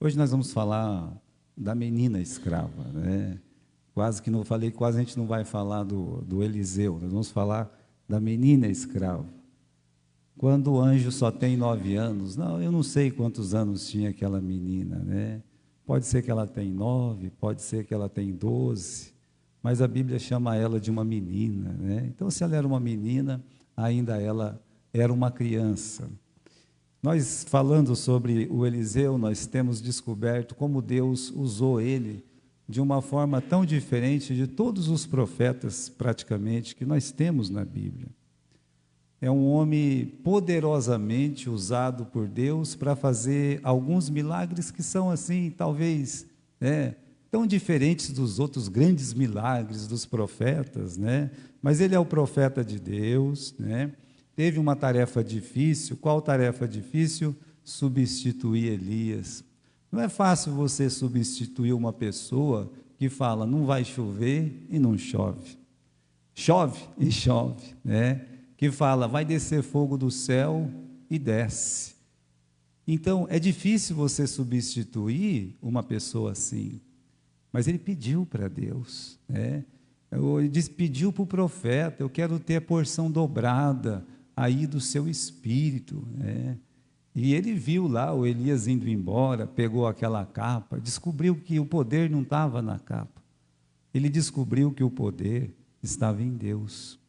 Hoje nós vamos falar da menina escrava, né? Quase que não falei, quase a gente não vai falar do Eliseu, nós vamos falar da menina escrava. Quando o anjo só tem 9 anos, não, eu não sei quantos anos tinha aquela menina, né? Pode ser que ela tenha 9, pode ser que ela tenha 12, mas a Bíblia chama ela de uma menina, né? Então, se ela era uma menina, ainda ela era uma criança. Nós, falando sobre o Eliseu, nós temos descoberto como Deus usou ele de uma forma tão diferente de todos os profetas, praticamente, que nós temos na Bíblia. É um homem poderosamente usado por Deus para fazer alguns milagres que são assim, talvez, né, tão diferentes dos outros grandes milagres dos profetas, né? Mas ele é o profeta de Deus, né? Teve uma tarefa difícil. Qual tarefa difícil? Substituir Elias. Não é fácil você substituir uma pessoa que fala, não vai chover e não chove. Chove e chove, né? Que fala, vai descer fogo do céu e desce. Então, é difícil você substituir uma pessoa assim. Mas ele pediu para Deus, né? Ele pediu para o profeta, eu quero ter a porção dobrada aí do seu espírito, né? E ele viu lá o Elias indo embora, pegou aquela capa, descobriu que o poder não estava na capa. Ele descobriu que o poder estava em Deus.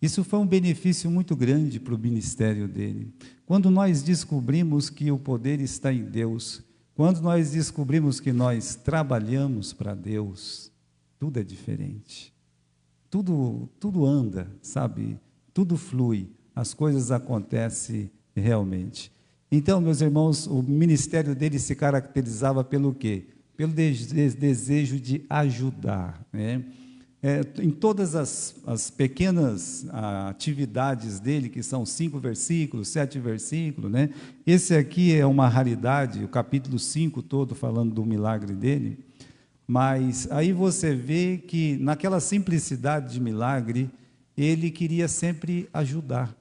Isso foi um benefício muito grande para o ministério dele. Quando nós descobrimos que o poder está em Deus, quando nós descobrimos que nós trabalhamos para Deus, tudo é diferente. Tudo anda, sabe? Tudo flui, as coisas acontecem realmente. Então, meus irmãos, o ministério dele se caracterizava pelo quê? Pelo desejo de ajudar, né? Em todas as pequenas atividades dele, que são 5 versículos, 7 versículos, né? Esse aqui é uma raridade, o capítulo 5 todo falando do milagre dele, mas aí você vê que naquela simplicidade de milagre, ele queria sempre ajudar,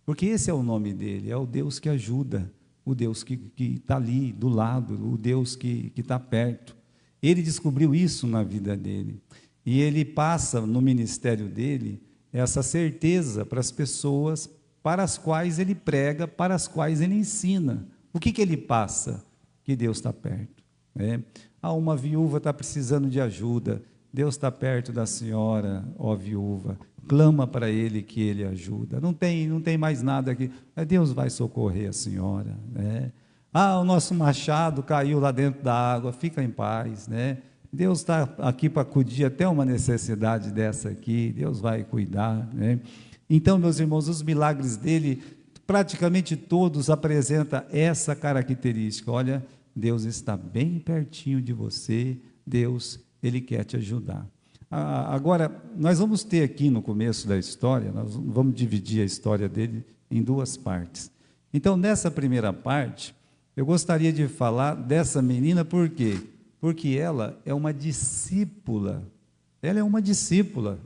porque esse é o nome dele, é o Deus que ajuda, o Deus que está ali do lado, o Deus que está perto. Ele descobriu isso na vida dele. E ele passa no ministério dele essa certeza para as pessoas para as quais ele prega, para as quais ele ensina. O que ele passa? Que Deus está perto, né? Uma viúva está precisando de ajuda, Deus está perto da senhora, ó viúva, clama para ele que ele ajuda. Não tem mais nada aqui, Deus vai socorrer a senhora, né? O nosso machado caiu lá dentro da água, fica em paz, né? Deus está aqui para acudir até uma necessidade dessa aqui, Deus vai cuidar, né? Então, meus irmãos, os milagres dele, praticamente todos apresentam essa característica. Olha, Deus está bem pertinho de você, Deus, Ele quer te ajudar. Agora, nós vamos ter aqui no começo da história, nós vamos dividir a história dele em 2 partes. Então, nessa primeira parte, eu gostaria de falar dessa menina, por quê? Porque ela é uma discípula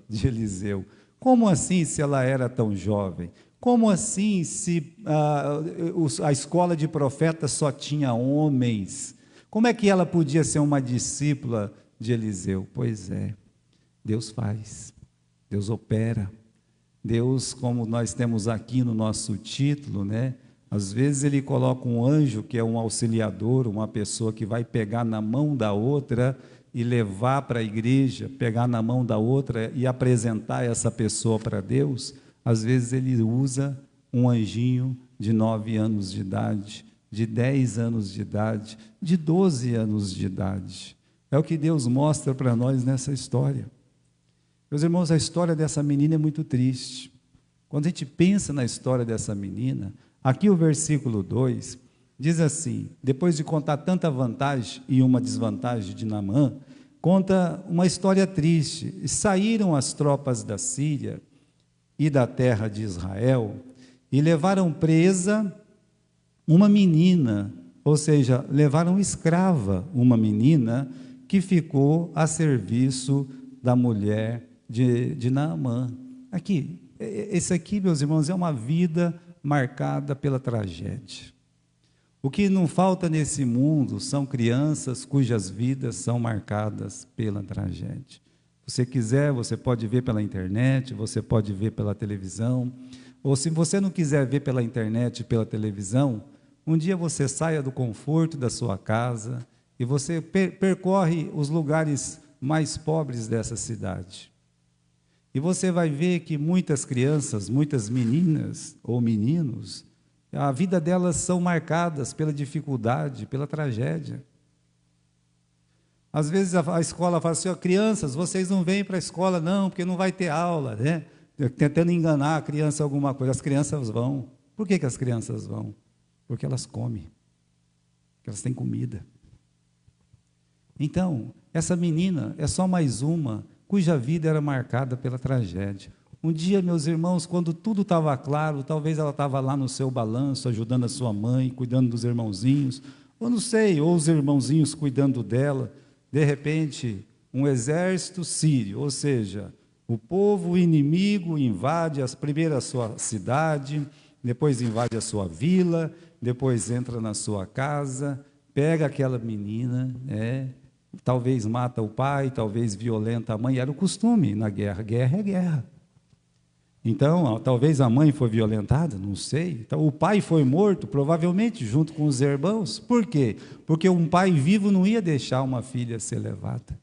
de Eliseu. Como assim, se ela era tão jovem? Como assim, se a escola de profetas só tinha homens? Como é que ela podia ser uma discípula de Eliseu? Pois é, Deus faz, Deus opera. Deus, como nós temos aqui no nosso título, né? Às vezes ele coloca um anjo, que é um auxiliador, uma pessoa que vai pegar na mão da outra e levar para a igreja, pegar na mão da outra e apresentar essa pessoa para Deus. Às vezes ele usa um anjinho de 9 anos de idade, de 10 anos de idade, de 12 anos de idade. É o que Deus mostra para nós nessa história. Meus irmãos, a história dessa menina é muito triste. Quando a gente pensa na história dessa menina, aqui o versículo 2 diz assim, depois de contar tanta vantagem e uma desvantagem de Naamã, conta uma história triste. Saíram as tropas da Síria e da terra de Israel e levaram presa uma menina, ou seja, levaram escrava uma menina que ficou a serviço da mulher de Naamã. Esse aqui, meus irmãos, é uma vida marcada pela tragédia. O que não falta nesse mundo são crianças cujas vidas são marcadas pela tragédia. Se você quiser, você pode ver pela internet, você pode ver pela televisão, ou se você não quiser ver pela internet e pela televisão, um dia você saia do conforto da sua casa e você percorre os lugares mais pobres dessa cidade. E você vai ver que muitas crianças, muitas meninas ou meninos, a vida delas são marcadas pela dificuldade, pela tragédia. Às vezes a escola fala assim, crianças, vocês não vêm para a escola não, porque não vai ter aula, né? Tentando enganar a criança alguma coisa. As crianças vão. Por que as crianças vão? Porque elas comem, porque elas têm comida. Então, essa menina é só mais uma cuja vida era marcada pela tragédia. Um dia, meus irmãos, quando tudo estava claro, talvez ela estava lá no seu balanço, ajudando a sua mãe, cuidando dos irmãozinhos, ou não sei, ou os irmãozinhos cuidando dela. De repente, um exército sírio, ou seja, o povo inimigo invade primeiro a sua cidade, depois invade a sua vila, depois entra na sua casa, pega aquela menina, talvez mata o pai, talvez violenta a mãe. Era o costume na guerra. Guerra é guerra. Então, talvez a mãe foi violentada, não sei. Então, o pai foi morto, provavelmente, junto com os irmãos. Por quê? Porque um pai vivo não ia deixar uma filha ser levada.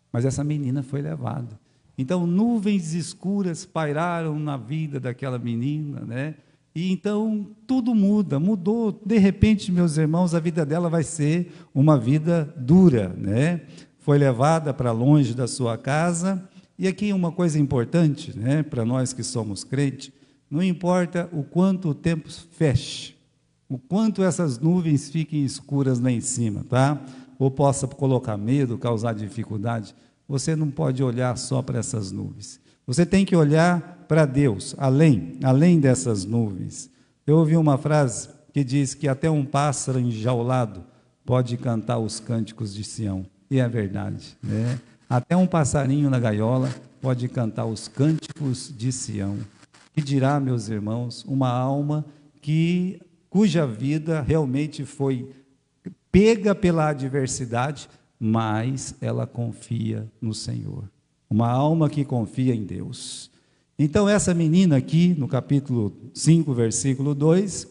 Mas essa menina foi levada. Então, nuvens escuras pairaram na vida daquela menina, né? E então, tudo mudou. De repente, meus irmãos, a vida dela vai ser uma vida dura, né? Foi levada para longe da sua casa. E aqui uma coisa importante, né, para nós que somos crentes, não importa o quanto o tempo feche, o quanto essas nuvens fiquem escuras lá em cima, tá? Ou possa colocar medo, causar dificuldade, você não pode olhar só para essas nuvens. Você tem que olhar para Deus, além dessas nuvens. Eu ouvi uma frase que diz que até um pássaro enjaulado pode cantar os cânticos de Sião. E é verdade, né? Até um passarinho na gaiola pode cantar os cânticos de Sião. Que dirá, meus irmãos, uma alma cuja vida realmente foi pega pela adversidade, mas ela confia no Senhor. Uma alma que confia em Deus. Então, essa menina aqui, no capítulo 5, versículo 2,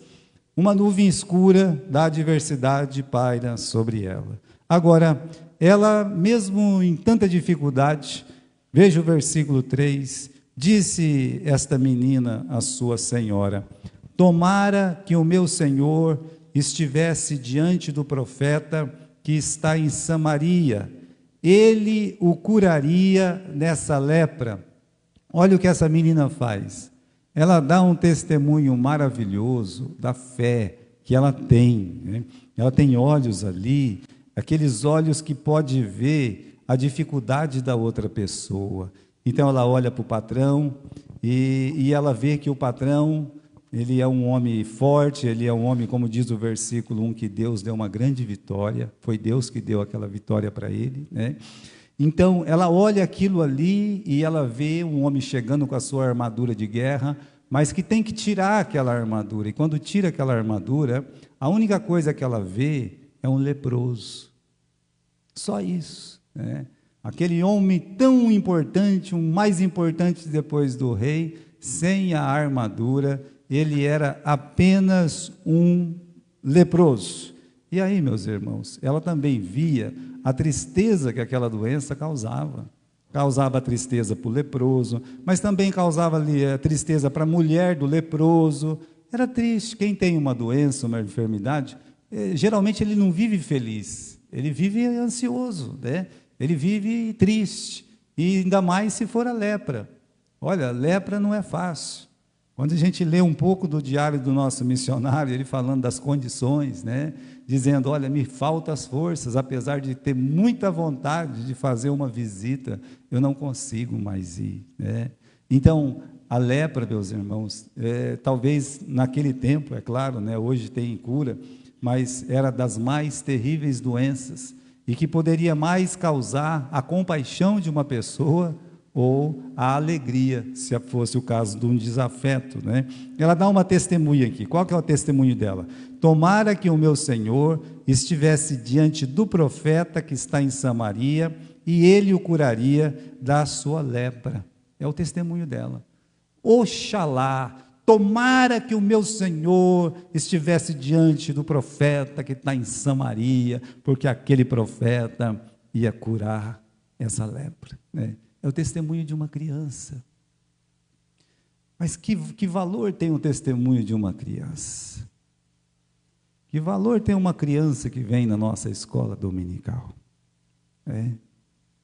uma nuvem escura da adversidade paira sobre ela. Agora, ela, mesmo em tanta dificuldade, veja o versículo 3, disse esta menina à sua senhora: tomara que o meu senhor estivesse diante do profeta que está em Samaria, ele o curaria dessa lepra. Olha o que essa menina faz. Ela dá um testemunho maravilhoso da fé que ela tem, né? Ela tem olhos ali, aqueles olhos que pode ver a dificuldade da outra pessoa. Então ela olha para o patrão e ela vê que o patrão, ele é um homem forte, ele é um homem, como diz o versículo 1, que Deus deu uma grande vitória, foi Deus que deu aquela vitória para ele, né? Então ela olha aquilo ali e ela vê um homem chegando com a sua armadura de guerra, mas que tem que tirar aquela armadura, e quando tira aquela armadura, a única coisa que ela vê é um leproso. Só isso, né? Aquele homem tão importante, o mais importante depois do rei, sem a armadura, ele era apenas um leproso. E aí, meus irmãos, ela também via a tristeza que aquela doença causava. Causava tristeza para o leproso, mas também causava tristeza para a mulher do leproso. Era triste. Quem tem uma doença, uma enfermidade, geralmente ele não vive feliz, ele vive ansioso, né? Ele vive triste, e ainda mais se for a lepra. Olha, lepra não é fácil. Quando a gente lê um pouco do diário do nosso missionário, ele falando das condições, né? Dizendo, olha, me faltam as forças, apesar de ter muita vontade de fazer uma visita, eu não consigo mais ir, né? Então, a lepra, meus irmãos, talvez naquele tempo, é claro, né, hoje tem cura, mas era das mais terríveis doenças, e que poderia mais causar a compaixão de uma pessoa ou a alegria, se fosse o caso de um desafeto, né? Ela dá uma testemunha aqui. Qual que é o testemunho dela? Tomara que o meu Senhor estivesse diante do profeta que está em Samaria e ele o curaria da sua lepra. É o testemunho dela. Oxalá, tomara que o meu Senhor estivesse diante do profeta que está em Samaria, porque aquele profeta ia curar essa lepra, né? É o testemunho de uma criança. Mas que valor tem o testemunho de uma criança? Que valor tem uma criança que vem na nossa escola dominical?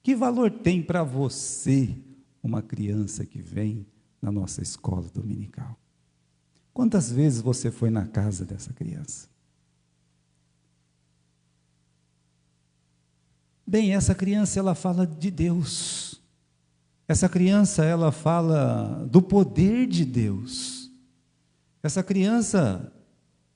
Que valor tem para você uma criança que vem na nossa escola dominical? Quantas vezes você foi na casa dessa criança? Bem, essa criança, ela fala de Deus. Essa criança, ela fala do poder de Deus. Essa criança,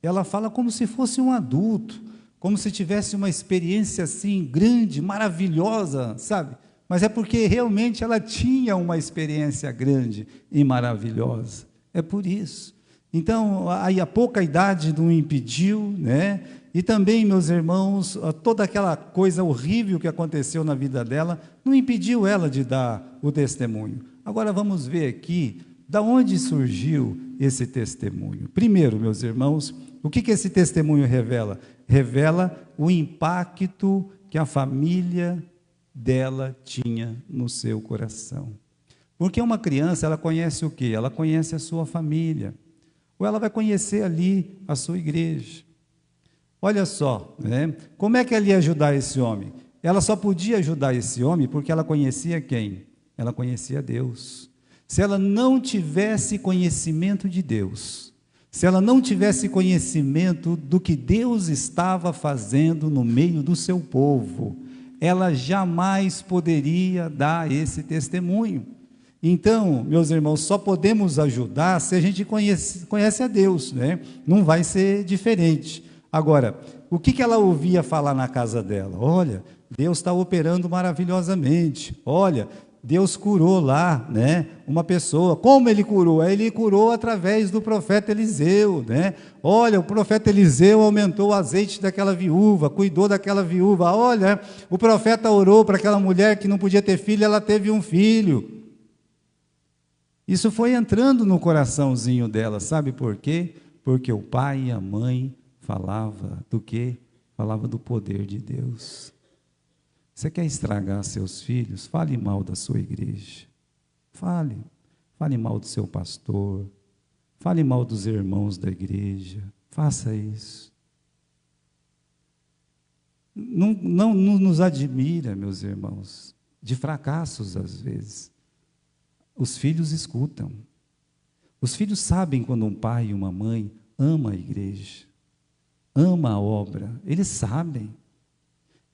ela fala como se fosse um adulto, como se tivesse uma experiência assim grande, maravilhosa, sabe? Mas é porque realmente ela tinha uma experiência grande e maravilhosa. É por isso. Então, aí a pouca idade não impediu, né? E também, meus irmãos, toda aquela coisa horrível que aconteceu na vida dela, não impediu ela de dar o testemunho. Agora vamos ver aqui, da onde surgiu esse testemunho. Primeiro, meus irmãos, o que esse testemunho revela? Revela o impacto que a família dela tinha no seu coração. Porque uma criança, ela conhece o quê? Ela conhece a sua família. Ou ela vai conhecer ali a sua igreja. Olha só, né? Como é que ela ia ajudar esse homem? Ela só podia ajudar esse homem porque ela conhecia quem? Ela conhecia Deus. Se ela não tivesse conhecimento de Deus, se ela não tivesse conhecimento do que Deus estava fazendo no meio do seu povo, ela jamais poderia dar esse testemunho. Então, meus irmãos, só podemos ajudar se a gente conhece a Deus, né? Não vai ser diferente. Agora, o que ela ouvia falar na casa dela? Olha, Deus está operando maravilhosamente. Olha, Deus curou lá, né, uma pessoa. Como ele curou? Ele curou através do profeta Eliseu, né? Olha, o profeta Eliseu aumentou o azeite daquela viúva, cuidou daquela viúva. Olha, o profeta orou para aquela mulher que não podia ter filho, ela teve um filho. Isso foi entrando no coraçãozinho dela, sabe por quê? Porque o pai e a mãe falava do quê? Falava do poder de Deus. Você quer estragar seus filhos? Fale mal da sua igreja. Fale mal do seu pastor. Fale mal dos irmãos da igreja. Faça isso. Não nos admira, meus irmãos, de fracassos às vezes. Os filhos escutam. Os filhos sabem quando um pai e uma mãe ama a igreja, ama a obra, eles sabem.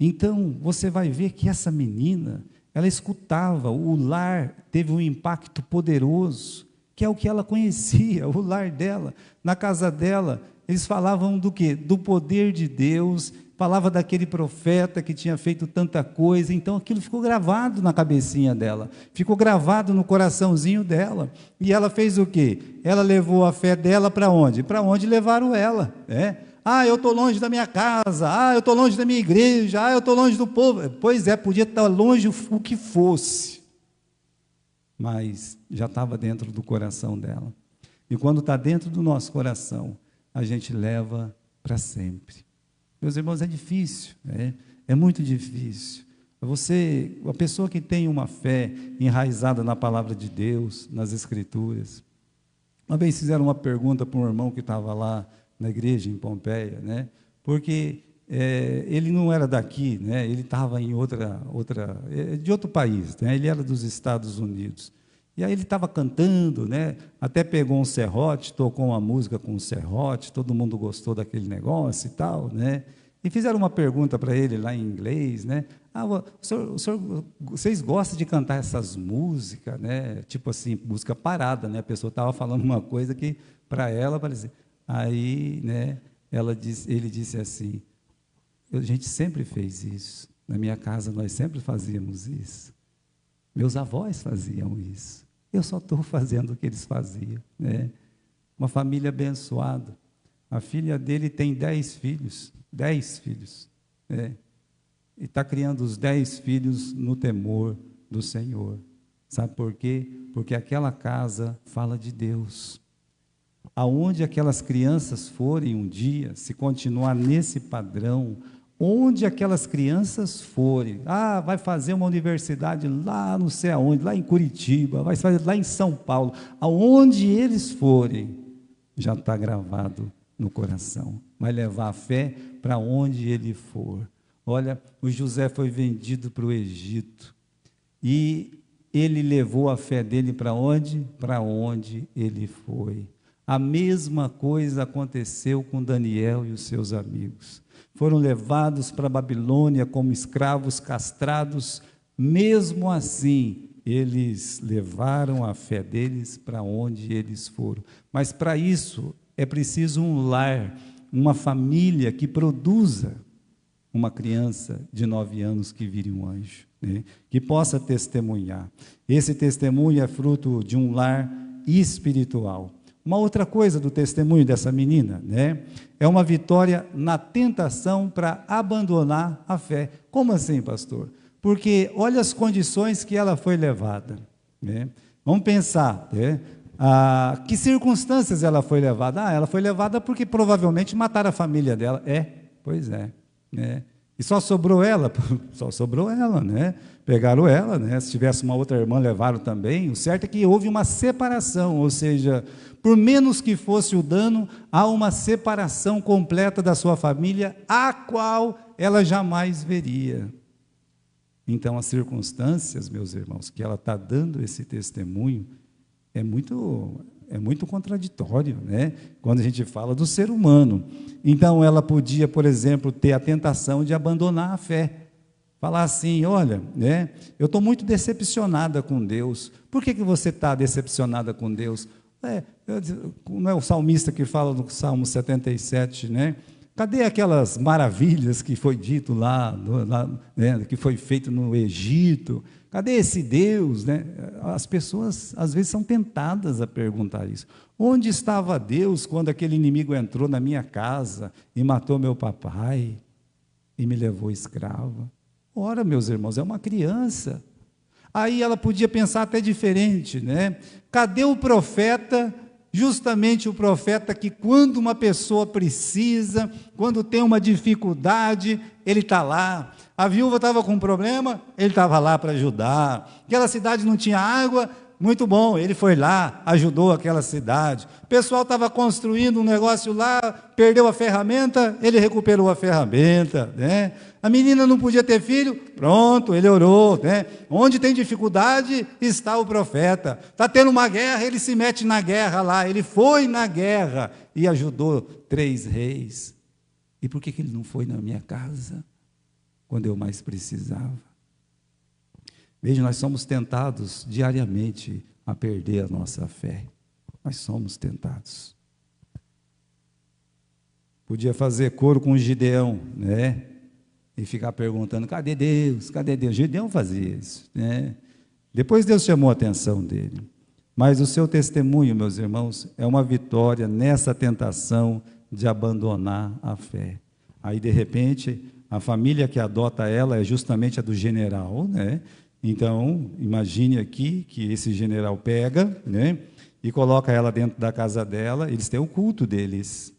Então, você vai ver que essa menina, ela escutava, o lar teve um impacto poderoso, que é o que ela conhecia, o lar dela, na casa dela, eles falavam do quê? Do poder de Deus, falava daquele profeta que tinha feito tanta coisa, então aquilo ficou gravado na cabecinha dela, ficou gravado no coraçãozinho dela, e ela fez o quê? Ela levou a fé dela para onde? Para onde levaram ela, né? Ah, eu estou longe da minha casa, eu estou longe da minha igreja, eu estou longe do povo. Pois é, podia estar longe o que fosse, mas já estava dentro do coração dela. E quando está dentro do nosso coração, a gente leva para sempre. Meus irmãos, é difícil, é muito difícil. A pessoa que tem uma fé enraizada na palavra de Deus, nas Escrituras. Uma vez fizeram uma pergunta para um irmão que estava lá na igreja em Pompeia, né? Porque ele não era daqui, né? Ele estava em de outro país, né? Ele era dos Estados Unidos. E aí ele estava cantando, né? Até pegou um serrote, tocou uma música com um serrote, todo mundo gostou daquele negócio e tal, né? E fizeram uma pergunta para ele lá em inglês, né? Vocês gostam de cantar essas músicas, né? Tipo assim, música parada, né? A pessoa estava falando uma coisa que para ela parecia. Aí, né, ele disse assim, a gente sempre fez isso, na minha casa nós sempre fazíamos isso. Meus avós faziam isso. Eu só estou fazendo o que eles faziam, né? Uma família abençoada. A filha dele tem 10 filhos, 10 filhos, né? E está criando os 10 filhos no temor do Senhor. Sabe por quê? Porque aquela casa fala de Deus. Aonde aquelas crianças forem um dia, se continuar nesse padrão, onde aquelas crianças forem, vai fazer uma universidade lá não sei aonde, lá em Curitiba, vai fazer lá em São Paulo, aonde eles forem, já está gravado no coração, vai levar a fé para onde ele for. Olha, o José foi vendido para o Egito, e ele levou a fé dele para onde? Para onde ele foi. A mesma coisa aconteceu com Daniel e os seus amigos. Foram levados para a Babilônia como escravos castrados, mesmo assim, eles levaram a fé deles para onde eles foram. Mas para isso, é preciso um lar, uma família que produza uma criança de 9 anos que vire um anjo, né? Que possa testemunhar. Esse testemunho é fruto de um lar espiritual. Uma outra coisa do testemunho dessa menina, né, é uma vitória na tentação para abandonar a fé. Como assim, pastor? Porque olha as condições que ela foi levada, né? Vamos pensar, né? Que circunstâncias ela foi levada? Ela foi levada porque provavelmente mataram a família dela. Pois é, né? E só sobrou ela, né? Pegaram ela, né? Se tivesse uma outra irmã, levaram também. O certo é que houve uma separação, ou seja, por menos que fosse o dano, há uma separação completa da sua família, a qual ela jamais veria. Então, as circunstâncias, meus irmãos, que ela está dando esse testemunho, é muito contraditório, né? Quando a gente fala do ser humano. Então, ela podia, por exemplo, ter a tentação de abandonar a fé. Falar assim, olha, né, eu estou muito decepcionada com Deus. Por que você está decepcionada com Deus? Não é o salmista que fala no Salmo 77, né? Cadê aquelas maravilhas que foi dito lá, né, que foi feito no Egito? Cadê esse Deus, né? As pessoas às vezes são tentadas a perguntar isso. Onde estava Deus quando aquele inimigo entrou na minha casa e matou meu papai e me levou escrava? Ora, meus irmãos, é uma criança. Aí ela podia pensar até diferente, né? Cadê o profeta? Justamente o profeta que quando uma pessoa precisa, quando tem uma dificuldade, ele está lá. A viúva estava com um problema, ele estava lá para ajudar. Aquela cidade não tinha água, muito bom, ele foi lá, ajudou aquela cidade. O pessoal estava construindo um negócio lá, perdeu a ferramenta, ele recuperou a ferramenta, né? A menina não podia ter filho, pronto, ele orou, né? Onde tem dificuldade, está o profeta. Está tendo uma guerra, ele se mete na guerra lá, ele foi na guerra e ajudou 3 reis. E por que ele não foi na minha casa, quando eu mais precisava? Veja, nós somos tentados diariamente a perder a nossa fé. Nós somos tentados. Podia fazer coro com o Gideão, né? E ficar perguntando, cadê Deus? Cadê Deus? Gideão fazia isso, né? Depois Deus chamou a atenção dele. Mas o seu testemunho, meus irmãos, é uma vitória nessa tentação de abandonar a fé. Aí, de repente, a família que adota ela é justamente a do general, né? Então, imagine aqui que esse general pega, né, e coloca ela dentro da casa dela, eles têm o culto deles.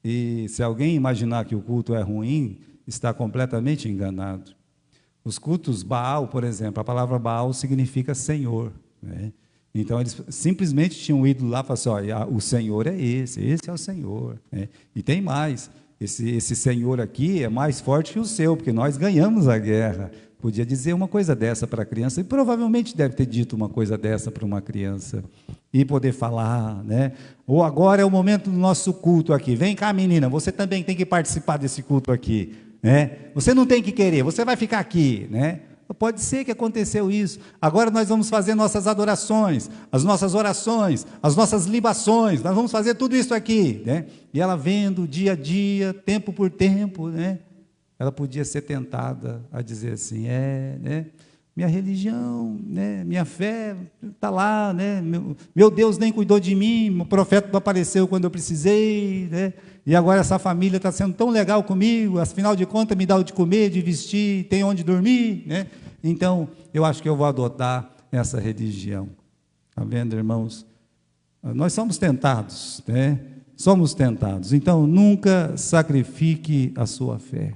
E se alguém imaginar que o culto é ruim, está completamente enganado. Os cultos Baal, por exemplo, a palavra Baal significa Senhor, né? Então, eles simplesmente tinham ido lá e falaram assim, olha, o Senhor é esse é o Senhor, né? E tem mais, esse Senhor aqui é mais forte que o seu, porque nós ganhamos a guerra. Podia dizer uma coisa dessa para a criança, e provavelmente deve ter dito uma coisa dessa para uma criança, e poder falar, né? Ou agora é o momento do nosso culto aqui, vem cá menina, você também tem que participar desse culto aqui, né? Você não tem que querer, você vai ficar aqui, né? Pode ser que aconteceu isso. Agora nós vamos fazer nossas adorações, as nossas orações, as nossas libações, nós vamos fazer tudo isso aqui, né? E ela vendo dia a dia, tempo por tempo, né? Ela podia ser tentada a dizer assim, né? minha religião, né, minha fé está lá, né, meu Deus nem cuidou de mim, o profeta não apareceu quando eu precisei, né, e agora essa família está sendo tão legal comigo, afinal de contas me dá o de comer, de vestir, tem onde dormir, né? Então, eu acho que eu vou adotar essa religião. Está vendo, irmãos? Nós somos tentados, né? Somos tentados. Então, nunca sacrifique a sua fé.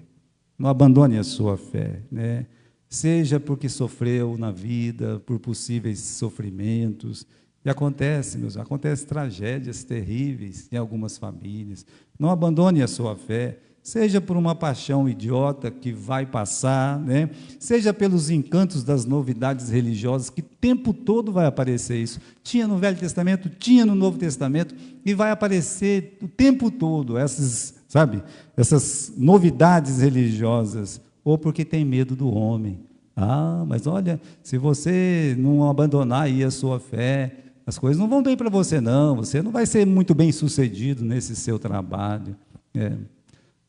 Não abandone a sua fé, né? Seja porque sofreu na vida, por possíveis sofrimentos. E acontece, meus, acontece tragédias terríveis em algumas famílias. Não abandone a sua fé. Seja por uma paixão idiota que vai passar, né? Seja pelos encantos das novidades religiosas, que o tempo todo vai aparecer isso. Tinha no Velho Testamento, tinha no Novo Testamento, e vai aparecer o tempo todo essas, sabe, essas novidades religiosas, ou porque tem medo do homem. Ah, mas olha, se você não abandonar aí a sua fé, as coisas não vão bem para você não vai ser muito bem sucedido nesse seu trabalho.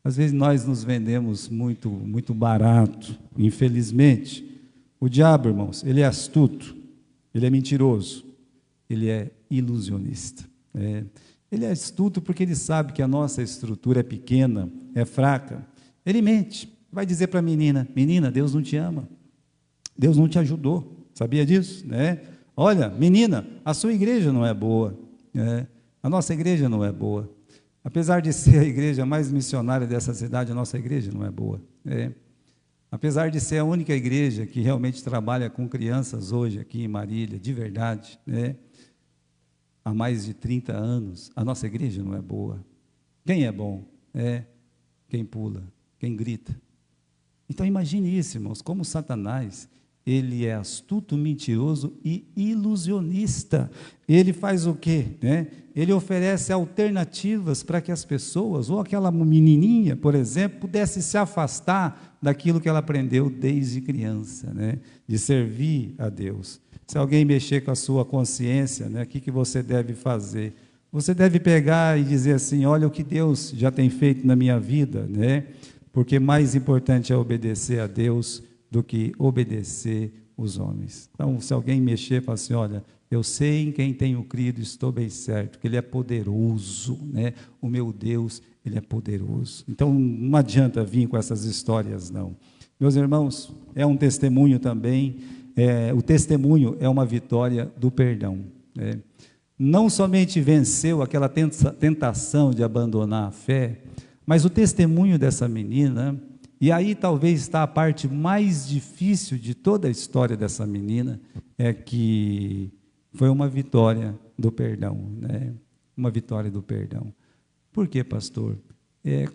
Às vezes nós nos vendemos muito barato, infelizmente. O diabo, irmãos, ele é astuto, ele é mentiroso, ele é ilusionista. Ele é astuto porque ele sabe que a nossa estrutura é pequena, é fraca. Ele mente, vai dizer para a menina, menina, Deus não te ama, Deus não te ajudou, sabia disso? Olha, menina, a sua igreja não é boa, a nossa igreja não é boa. Apesar de ser a igreja mais missionária dessa cidade, a nossa igreja não é boa. Apesar de ser a única igreja que realmente trabalha com crianças hoje aqui em Marília, de verdade, há mais de 30 anos, a nossa igreja não é boa. Quem é bom? Quem pula, quem grita. Então imagine isso, irmãos, como Satanás, ele é astuto, mentiroso e ilusionista. Ele faz o quê? Ele oferece alternativas para que as pessoas, ou aquela menininha, por exemplo, pudesse se afastar daquilo que ela aprendeu desde criança, de servir a Deus. Se alguém mexer com a sua consciência, o que você deve fazer? Você deve pegar e dizer assim, olha o que Deus já tem feito na minha vida, porque mais importante é obedecer a Deus do que obedecer os homens. Então, se alguém mexer, fala assim, olha, eu sei em quem tenho crido, estou bem certo, que Ele é poderoso, o meu Deus, Ele é poderoso. Então, não adianta vir com essas histórias, não. Meus irmãos, é um testemunho também, o testemunho é uma vitória do perdão. Não somente venceu aquela tentação de abandonar a fé, mas o testemunho dessa menina, e aí talvez está a parte mais difícil de toda a história dessa menina, é que foi uma vitória do perdão, uma vitória do perdão. Por quê, pastor?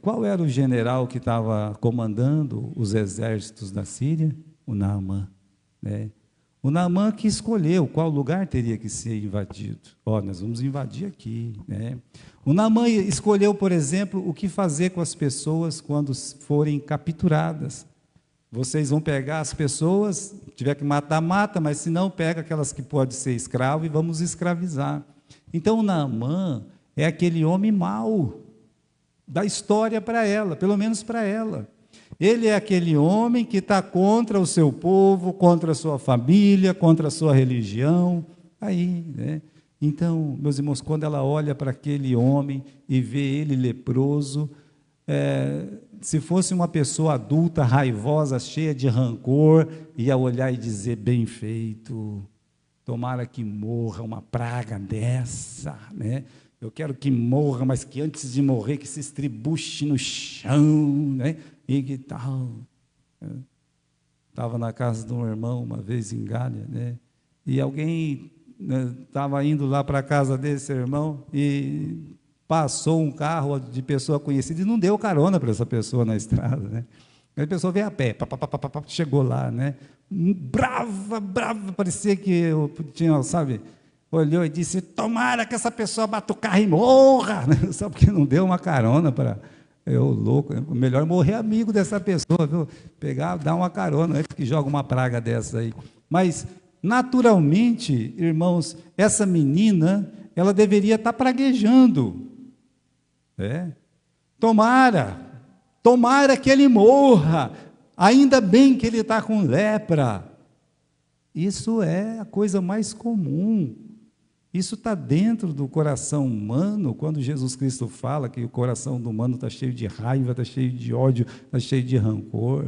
Qual era o general que estava comandando os exércitos da Síria? O Naamã, O Naamã que escolheu qual lugar teria que ser invadido. Nós vamos invadir aqui, O Naamã escolheu, por exemplo, o que fazer com as pessoas quando forem capturadas. Vocês vão pegar as pessoas, tiver que matar, mata, mas se não, pega aquelas que podem ser escravo e vamos escravizar. Então, o Naamã é aquele homem mau da história para ela, pelo menos para ela. Ele é aquele homem que está contra o seu povo, contra a sua família, contra a sua religião. Então, meus irmãos, quando ela olha para aquele homem e vê ele leproso, se fosse uma pessoa adulta, raivosa, cheia de rancor, ia olhar e dizer, bem feito, tomara que morra uma praga dessa, Eu quero que morra, mas que antes de morrer, que se estribuche no chão, E que tal. Estava na casa de um irmão, uma vez em Gália, E alguém estava indo lá para a casa desse irmão e passou um carro de pessoa conhecida e não deu carona para essa pessoa na estrada, A pessoa veio a pé, chegou lá, Brava, parecia que eu tinha, sabe, olhou e disse, tomara que essa pessoa bata o carro e morra, Só porque não deu uma carona para... louco, melhor morrer amigo dessa pessoa, viu? Pegar, dar uma carona, antes que joga uma praga dessa aí. Mas, naturalmente, irmãos, essa menina, ela deveria estar praguejando. Tomara que ele morra, ainda bem que ele está com lepra. Isso é a coisa mais comum. Isso está dentro do coração humano, quando Jesus Cristo fala que o coração do humano está cheio de raiva, está cheio de ódio, está cheio de rancor.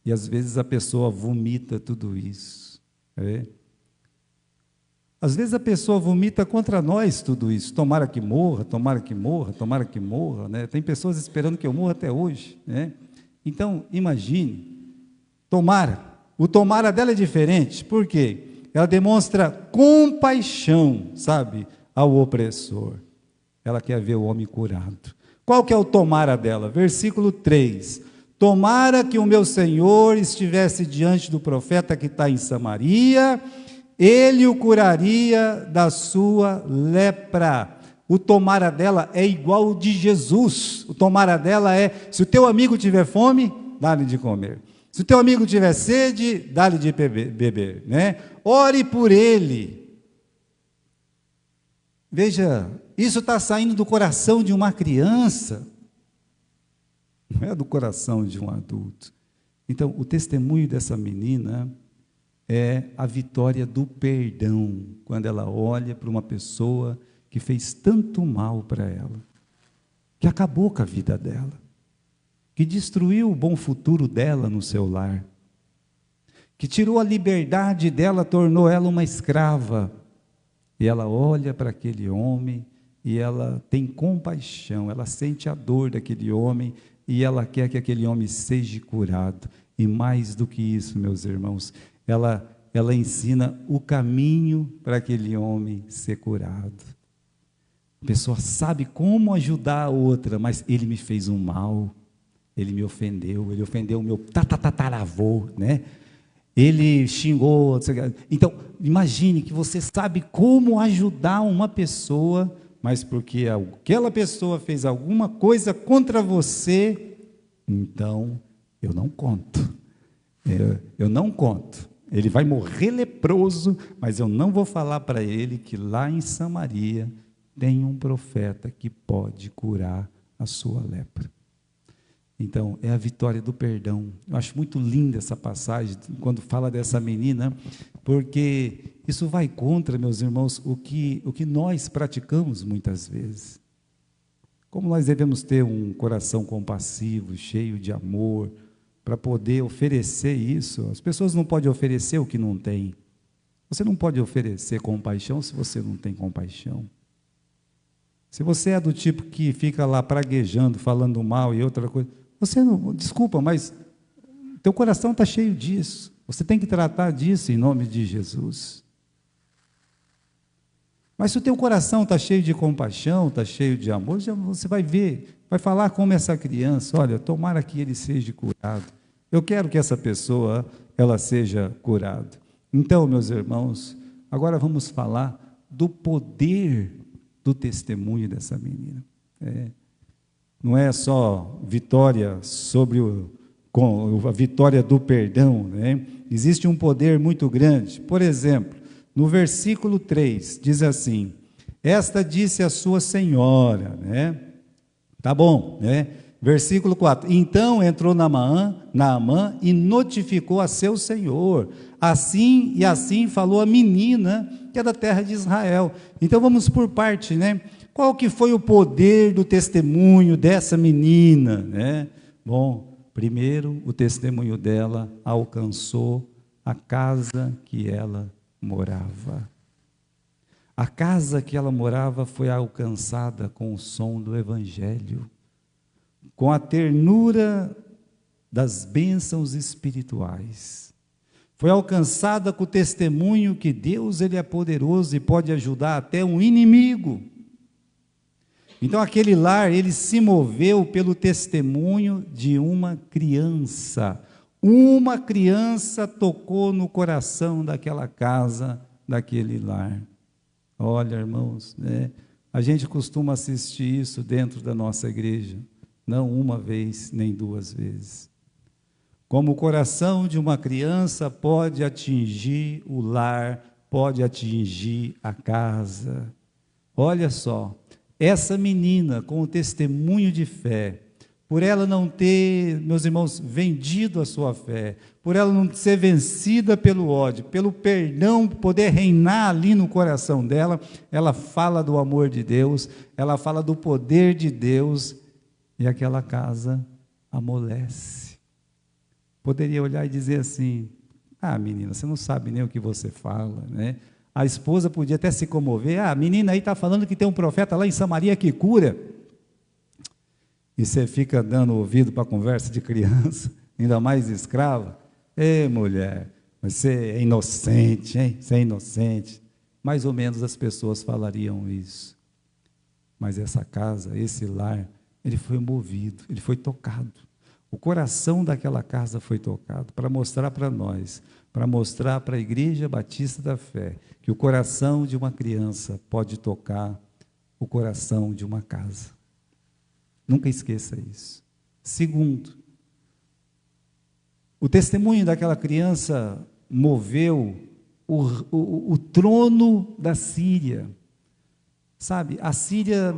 E às vezes a pessoa vomita tudo isso. Às vezes a pessoa vomita contra nós tudo isso. Tomara que morra, tomara que morra, tomara que morra. Né? Tem pessoas esperando que eu morra até hoje. Né? Então, imagine, tomara. O tomara dela é diferente. Por quê? Ela demonstra compaixão, sabe, ao opressor. Ela quer ver o homem curado. Qual que é o tomara dela? Versículo 3. Tomara que o meu Senhor estivesse diante do profeta que está em Samaria, ele o curaria da sua lepra. O tomara dela é igual ao de Jesus. O tomara dela é, se o teu amigo tiver fome, dá-lhe de comer. Se o teu amigo tiver sede, dá-lhe de beber, né? Ore por ele. Veja, isso está saindo do coração de uma criança, não é do coração de um adulto. Então, o testemunho dessa menina é a vitória do perdão, quando ela olha para uma pessoa que fez tanto mal para ela, que acabou com a vida dela, que destruiu o bom futuro dela no seu lar, que tirou a liberdade dela, tornou ela uma escrava. E ela olha para aquele homem e ela tem compaixão, ela sente a dor daquele homem e ela quer que aquele homem seja curado. E mais do que isso, meus irmãos, ela ensina o caminho para aquele homem ser curado. A pessoa sabe como ajudar a outra, mas ele me fez um mal. Ele me ofendeu, ele ofendeu o meu tataravô, né? Ele xingou. Então, imagine que você sabe como ajudar uma pessoa, mas porque aquela pessoa fez alguma coisa contra você, então eu não conto. Eu não conto. Ele vai morrer leproso, mas eu não vou falar para ele que lá em Samaria tem um profeta que pode curar a sua lepra. Então, é a vitória do perdão. Eu acho muito linda essa passagem, quando fala dessa menina, porque isso vai contra, meus irmãos, o que nós praticamos muitas vezes. Como nós devemos ter um coração compassivo, cheio de amor, para poder oferecer isso. As pessoas não podem oferecer o que não têm. Você não pode oferecer compaixão se você não tem compaixão. Se você é do tipo que fica lá praguejando, falando mal e outra coisa, você não, desculpa, mas teu coração está cheio disso. Você tem que tratar disso em nome de Jesus. Mas se o teu coração está cheio de compaixão, está cheio de amor, já você vai ver, vai falar como essa criança, olha, tomara que ele seja curado. Eu quero que essa pessoa, ela seja curada. Então, meus irmãos, agora vamos falar do poder do testemunho dessa menina. Não é só vitória sobre a vitória do perdão, né? Existe um poder muito grande. Por exemplo, no versículo 3, diz assim, esta disse a sua senhora, né? Tá bom, né? Versículo 4, então entrou Naamã e notificou a seu senhor, assim falou a menina, que é da terra de Israel. Então vamos por parte, né? Qual que foi o poder do testemunho dessa menina, né? Bom, primeiro, o testemunho dela alcançou a casa que ela morava. A casa que ela morava foi alcançada com o som do evangelho, com a ternura das bênçãos espirituais. Foi alcançada com o testemunho que Deus, ele é poderoso e pode ajudar até um inimigo. Então aquele lar, ele se moveu pelo testemunho de uma criança. Uma criança tocou no coração daquela casa, daquele lar. Olha, irmãos, né? A gente costuma assistir isso dentro da nossa igreja, não uma vez, nem duas vezes. Como o coração de uma criança pode atingir o lar, pode atingir a casa. Olha só, essa menina, com o testemunho de fé, por ela não ter, meus irmãos, vendido a sua fé, por ela não ser vencida pelo ódio, pelo perdão poder reinar ali no coração dela, ela fala do amor de Deus, ela fala do poder de Deus, e aquela casa amolece. Poderia olhar e dizer assim: ah, menina, você não sabe nem o que você fala, né? A esposa podia até se comover: ah, a menina aí está falando que tem um profeta lá em Samaria que cura. E você fica dando ouvido para a conversa de criança, ainda mais escrava. Ei, mulher, você é inocente, hein? Você é inocente. Mais ou menos as pessoas falariam isso. Mas essa casa, esse lar, ele foi movido, ele foi tocado. O coração daquela casa foi tocado para mostrar para nós, para mostrar para a Igreja Batista da Fé, que o coração de uma criança pode tocar o coração de uma casa. Nunca esqueça isso. Segundo, o testemunho daquela criança moveu o trono da Síria. Sabe, a Síria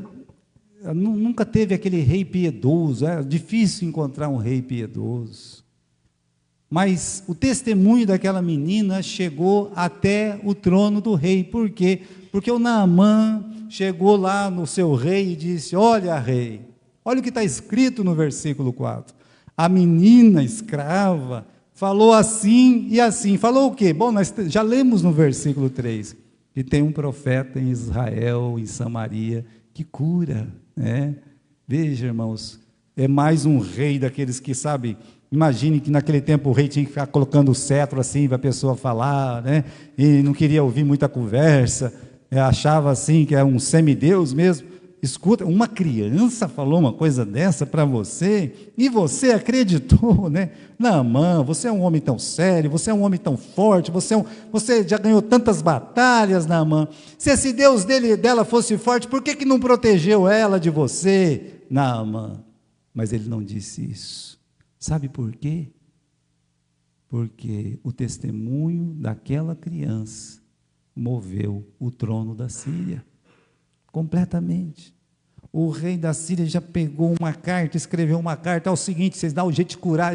nunca teve aquele rei piedoso, é difícil encontrar um rei piedoso. Mas o testemunho daquela menina chegou até o trono do rei. Por quê? Porque o Naamã chegou lá no seu rei e disse: olha, rei, olha o que está escrito no versículo 4. A menina escrava falou assim e assim. Falou o quê? Bom, nós já lemos no versículo 3, que tem um profeta em Israel, em Samaria, que cura, né? Veja, irmãos, é mais um rei daqueles que, sabe, imagine que naquele tempo o rei tinha que ficar colocando o cetro assim para a pessoa falar, né? E não queria ouvir muita conversa, achava assim que é um semideus mesmo. Escuta, uma criança falou uma coisa dessa para você, e você acreditou, né? Naamã, você é um homem tão sério, você é um homem tão forte, você já ganhou tantas batalhas, Naamã. Se esse Deus dela fosse forte, por que não protegeu ela de você, Naamã? Mas ele não disse isso. Sabe por quê? Porque o testemunho daquela criança moveu o trono da Síria. Completamente. O rei da Síria já pegou uma carta, escreveu uma carta: é o seguinte, vocês dão um jeito de curar.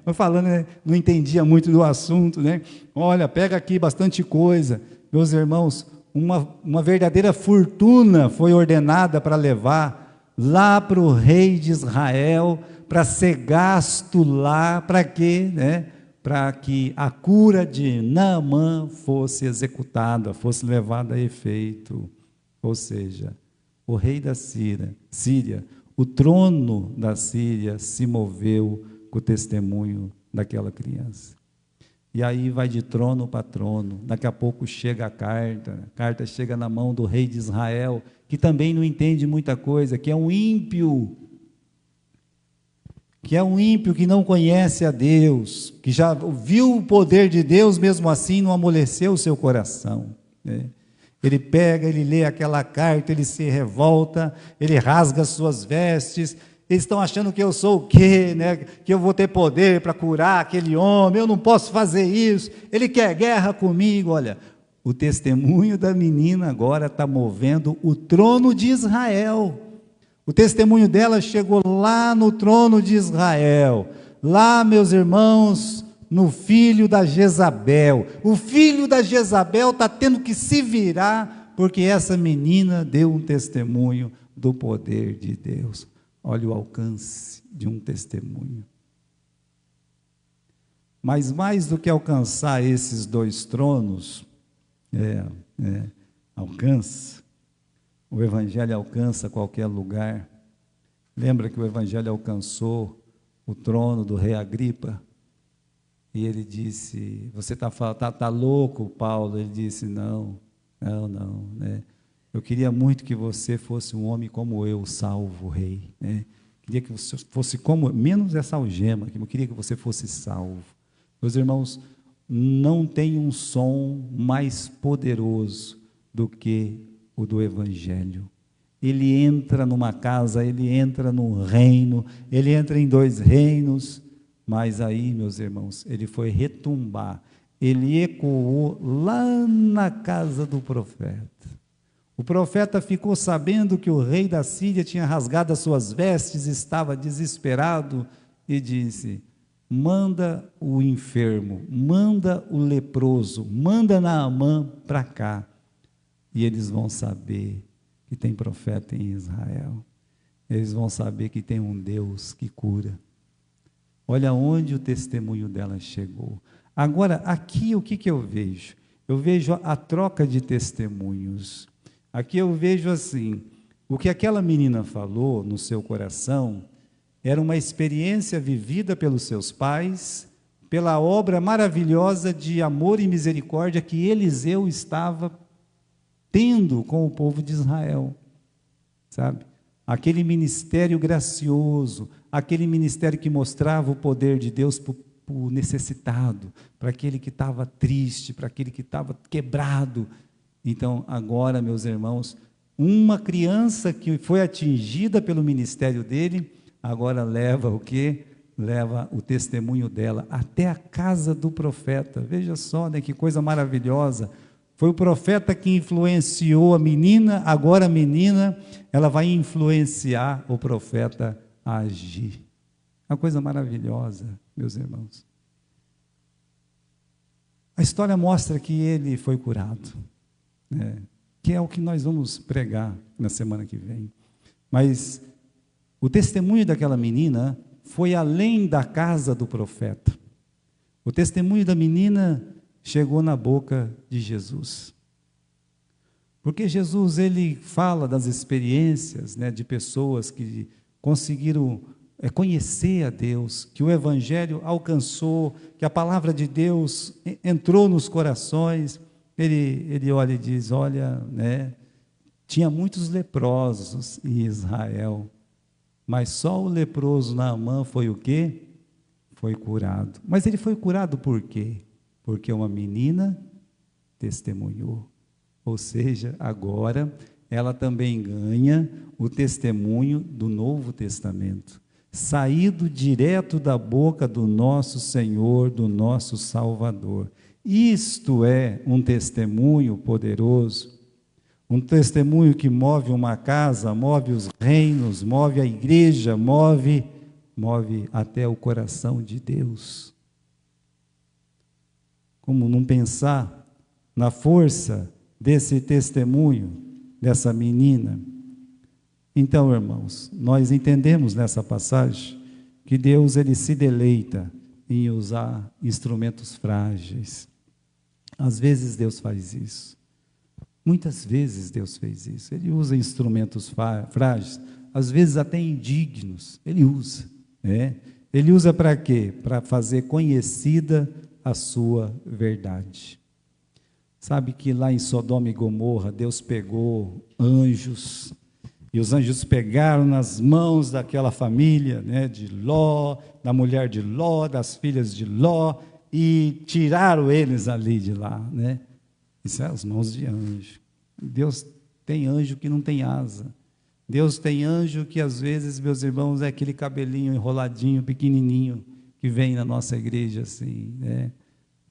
Eu falando, né, não entendia muito do assunto, né? Olha, pega aqui bastante coisa. Meus irmãos, uma verdadeira fortuna foi ordenada para levar lá para o rei de Israel, para ser gasto lá, para quê? Né? Para que a cura de Naamã fosse executada, fosse levada a efeito. Ou seja, o rei da Síria, o trono da Síria se moveu com o testemunho daquela criança. E aí vai de trono para trono. Daqui a pouco chega a carta chega na mão do rei de Israel, que também não entende muita coisa, que é um ímpio, que não conhece a Deus, que já viu o poder de Deus, mesmo assim não amoleceu o seu coração, né? Ele pega, ele lê aquela carta, ele se revolta, ele rasga as suas vestes. Eles estão achando que eu sou o quê, né? Que eu vou ter poder para curar aquele homem, eu não posso fazer isso, ele quer guerra comigo. Olha, o testemunho da menina agora está movendo o trono de Israel. O testemunho dela chegou lá no trono de Israel, lá, meus irmãos, no filho da Jezabel. O filho da Jezabel está tendo que se virar, porque essa menina deu um testemunho do poder de Deus. Olha o alcance de um testemunho. Mas mais do que alcançar esses dois tronos, alcança, o Evangelho alcança qualquer lugar. Lembra que o Evangelho alcançou o trono do rei Agripa? E ele disse: você tá louco, Paulo? Ele disse: não, né? Eu queria muito que você fosse um homem como eu, salvo, rei, né? Queria que você fosse como, menos essa algema, que eu queria que você fosse salvo. Meus irmãos, não tem um som mais poderoso do que o do Evangelho. Ele entra numa casa, ele entra num reino, ele entra em dois reinos. Mas aí, meus irmãos, ele foi retumbar, ele ecoou lá na casa do profeta. O profeta ficou sabendo que o rei da Síria tinha rasgado as suas vestes, estava desesperado e disse: manda o enfermo, manda o leproso, manda Naamã para cá, e eles vão saber que tem profeta em Israel. Eles vão saber que tem um Deus que cura. Olha onde o testemunho dela chegou. Agora, aqui o que eu vejo? Eu vejo a troca de testemunhos. Aqui eu vejo assim, o que aquela menina falou no seu coração era uma experiência vivida pelos seus pais, pela obra maravilhosa de amor e misericórdia que Eliseu estava tendo com o povo de Israel, sabe? Aquele ministério gracioso, aquele ministério que mostrava o poder de Deus para o necessitado, para aquele que estava triste, para aquele que estava quebrado. Então, agora, meus irmãos, uma criança que foi atingida pelo ministério dele, agora leva o quê? Leva o testemunho dela até a casa do profeta. Veja só, né, que coisa maravilhosa. Foi o profeta que influenciou a menina, agora a menina, ela vai influenciar o profeta a agir. Uma coisa maravilhosa, meus irmãos. A história mostra que ele foi curado, né? Que é o que nós vamos pregar na semana que vem. Mas o testemunho daquela menina foi além da casa do profeta. O testemunho da menina chegou na boca de Jesus. Porque Jesus, ele fala das experiências, né, de pessoas que conseguiram conhecer a Deus, que o Evangelho alcançou, que a palavra de Deus entrou nos corações. Ele olha e diz, olha, né, tinha muitos leprosos em Israel, mas só o leproso Naamã foi o quê? Foi curado. Mas ele foi curado por quê? Porque uma menina testemunhou. Ou seja, agora ela também ganha o testemunho do Novo Testamento, saído direto da boca do nosso Senhor, do nosso Salvador. Isto é um testemunho poderoso, um testemunho que move uma casa, move os reinos, move a igreja, move até o coração de Deus. Como não pensar na força desse testemunho, dessa menina? Então, irmãos, nós entendemos nessa passagem que Deus, ele se deleita em usar instrumentos frágeis. Às vezes Deus faz isso. Muitas vezes Deus fez isso. Ele usa instrumentos frágeis, às vezes até indignos. Ele usa, né? Ele usa para quê? Para fazer conhecida a sua verdade. Sabe que lá em Sodoma e Gomorra, Deus pegou anjos, e os anjos pegaram nas mãos daquela família, né, de Ló, da mulher de Ló, das filhas de Ló, e tiraram eles ali de lá, né? Isso é as mãos de anjo. Deus tem anjo que não tem asa. Deus tem anjo que às vezes, meus irmãos, é aquele cabelinho enroladinho, pequenininho, que vem na nossa igreja assim, né?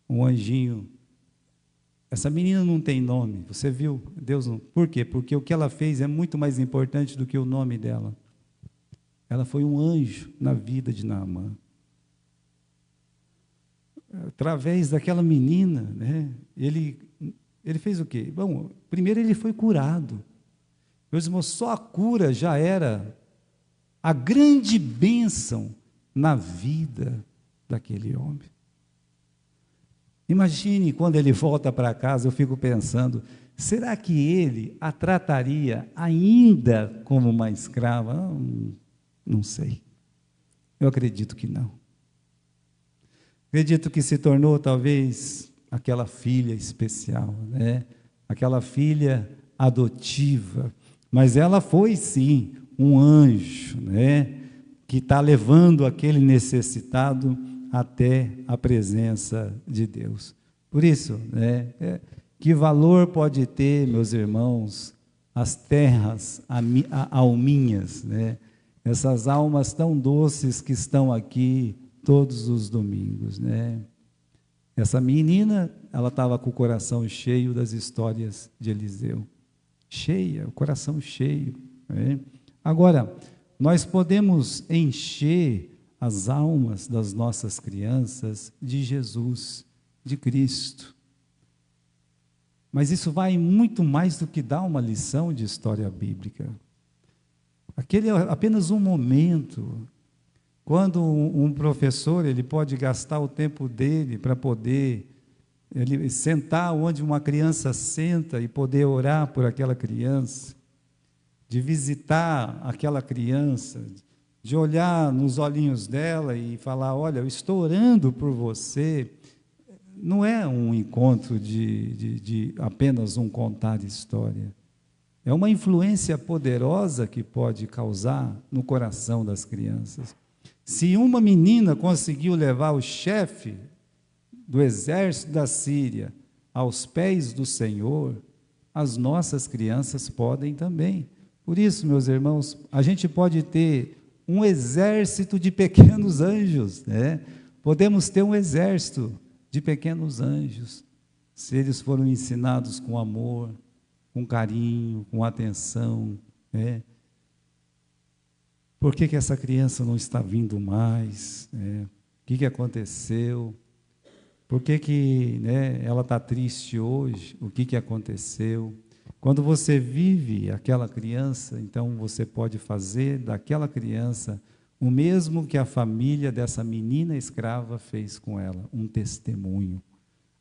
Um anjinho. Essa menina não tem nome, você viu? Deus não. Por quê? Porque o que ela fez é muito mais importante do que o nome dela. Ela foi um anjo na vida de Naamã. Através daquela menina, né, ele fez o quê? Bom, primeiro ele foi curado. Meus irmãos, só a cura já era a grande bênção na vida daquele homem. Imagine quando ele volta para casa, eu fico pensando, será que ele a trataria ainda como uma escrava? Não sei. Eu acredito que não. Acredito que se tornou talvez aquela filha especial, né? Aquela filha adotiva, mas ela foi sim um anjo, né? Que está levando aquele necessitado até a presença de Deus. Por isso, né? Que valor pode ter, meus irmãos, as terras alminhas, né? Essas almas tão doces que estão aqui todos os domingos, né? Essa menina, ela estava com o coração cheio das histórias de Eliseu, cheia, o coração cheio. Né? Agora, nós podemos encher as almas das nossas crianças de Jesus, de Cristo. Mas isso vai muito mais do que dar uma lição de história bíblica. Aquele é apenas um momento. Quando um professor, ele pode gastar o tempo dele para poder ele sentar onde uma criança senta e poder orar por aquela criança, de visitar aquela criança, de olhar nos olhinhos dela e falar, olha, eu estou orando por você. Não é um encontro de apenas um contar história. É uma influência poderosa que pode causar no coração das crianças. Se uma menina conseguiu levar o chefe do exército da Síria aos pés do Senhor, as nossas crianças podem também. Por isso, meus irmãos, a gente pode ter um exército de pequenos anjos, né? Podemos ter um exército de pequenos anjos, se eles foram ensinados com amor, com carinho, com atenção, né? Por que essa criança não está vindo mais? Né? O que aconteceu? Por que né, ela está triste hoje? O que aconteceu? Quando você vive aquela criança, então você pode fazer daquela criança o mesmo que a família dessa menina escrava fez com ela, um testemunho.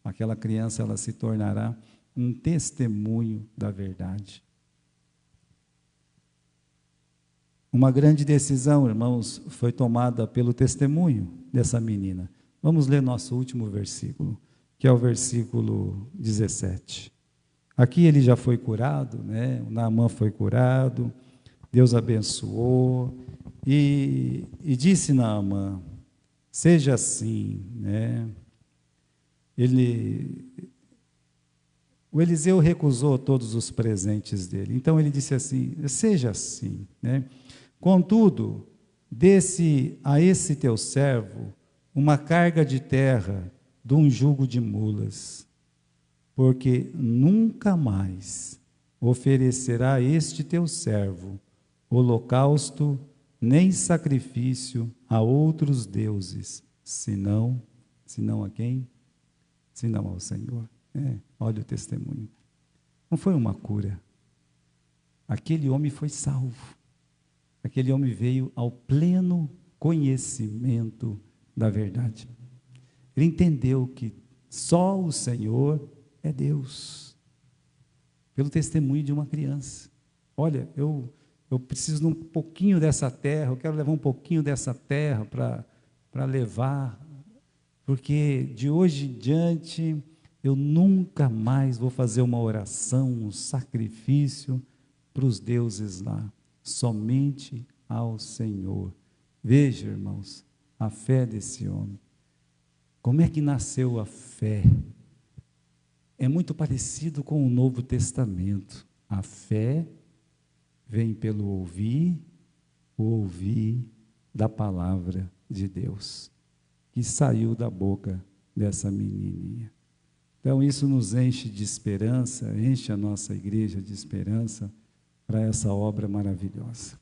Aquela criança, ela se tornará um testemunho da verdade. Uma grande decisão, irmãos, foi tomada pelo testemunho dessa menina. Vamos ler nosso último versículo, que é o versículo 17. Aqui ele já foi curado, né? O Naamã foi curado, Deus abençoou, e disse Naamã, seja assim, né? O Eliseu recusou todos os presentes dele, então ele disse assim, seja assim, né? Contudo, dê-se a esse teu servo uma carga de terra de um jugo de mulas, porque nunca mais oferecerá este teu servo holocausto nem sacrifício a outros deuses, senão a quem? Senão ao Senhor. Olha o testemunho. Não foi uma cura. Aquele homem foi salvo. Aquele homem veio ao pleno conhecimento da verdade. Ele entendeu que só o Senhor é Deus. Pelo testemunho de uma criança. Olha, eu preciso de um pouquinho dessa terra, eu quero levar um pouquinho dessa terra para levar, porque de hoje em diante eu nunca mais vou fazer uma oração, um sacrifício para os deuses lá, somente ao Senhor. Veja, irmãos, a fé desse homem. Como é que nasceu a fé? É muito parecido com o Novo Testamento. A fé vem pelo ouvir da palavra de Deus, que saiu da boca dessa menininha. Então, isso nos enche de esperança, enche a nossa igreja de esperança para essa obra maravilhosa.